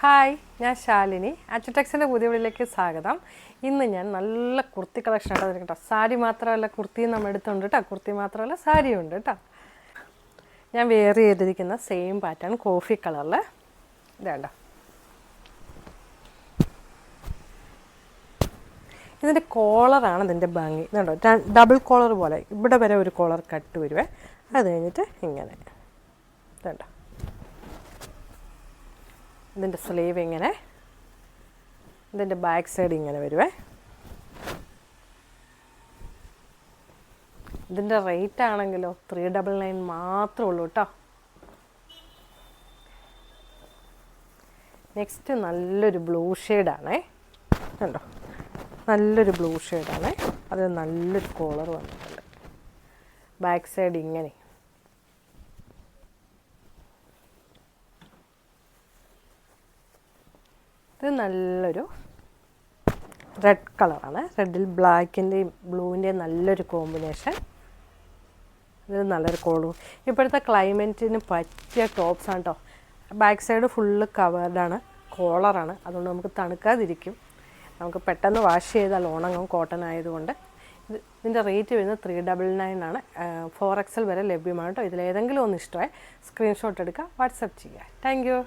Hi, ഞാൻ ശാലിനി. അച്ചുടെക്സിൻ്റെ പുതിയ വീഡിയോയിലേക്ക് സ്വാഗതം. ഇന്ന് ഞാൻ നല്ല കുർത്തി കളക്ഷൻ ആയിട്ട് കേട്ടോ. സാരി മാത്രമല്ല കുർത്തിയും നമ്മൾ എടുത്തുണ്ട് കേട്ടോ. കുർത്തി മാത്രമല്ല സാരിയും ഉണ്ട് കേട്ടോ. ഞാൻ വെയർ ചെയ്തിരിക്കുന്ന സെയിം പാറ്റേൺ കോഫി കളറിൽ ഇതാണ്ടോ. ഇതിൻ്റെ കോളറാണ് ഇതിൻ്റെ ഭംഗി. ഇതുണ്ടോ, ഡബിൾ കോളർ പോലെ ഇവിടെ വരെ ഒരു കോളർ കട്ട് വരുവേ. അത് കഴിഞ്ഞിട്ട് ഇങ്ങനെ ഇതുണ്ടോ, ഇതിൻ്റെ സ്ലീവ് ഇങ്ങനെ, ഇതിൻ്റെ ബാക്ക് സൈഡ് ഇങ്ങനെ വരുവേ. ഇതിൻ്റെ റേറ്റ് ആണെങ്കിലോ 399 മാത്രമേ ഉള്ളൂ കേട്ടോ. നെക്സ്റ്റ് നല്ലൊരു ബ്ലൂ ഷെയ്ഡാണേ. കണ്ടോ, നല്ലൊരു ബ്ലൂ ഷെയ്ഡാണേ. അത് നല്ലൊരു കോളർ വന്നിട്ടുണ്ട്. ബാക്ക് സൈഡ് ഇങ്ങനെ. ഇത് നല്ലൊരു റെഡ് കളറാണ്. റെഡിൽ ബ്ലാക്കിൻ്റെയും ബ്ലൂവിൻ്റെയും നല്ലൊരു കോമ്പിനേഷൻ. ഇത് നല്ലൊരു കോളും. ഇപ്പോഴത്തെ ക്ലൈമറ്റിന് പറ്റിയ ടോപ്സാണ് കേട്ടോ. ബാക്ക് സൈഡ് ഫുള്ള് കവേർഡാണ്, കോളറാണ്. അതുകൊണ്ട് നമുക്ക് തണുക്കാതിരിക്കും. നമുക്ക് പെട്ടെന്ന് വാഷ് ചെയ്താൽ ഉണങ്ങും, കോട്ടൺ ആയതുകൊണ്ട്. ഇതിൻ്റെ റേറ്റ് വരുന്നത് 399 ആണ്. 4XL വരെ ലഭ്യമാണ് കേട്ടോ. ഇതിലേതെങ്കിലും ഒന്ന് ഇഷ്ടമായി സ്ക്രീൻഷോട്ട് എടുക്കുക, വാട്സപ്പ് ചെയ്യുക. Thank you.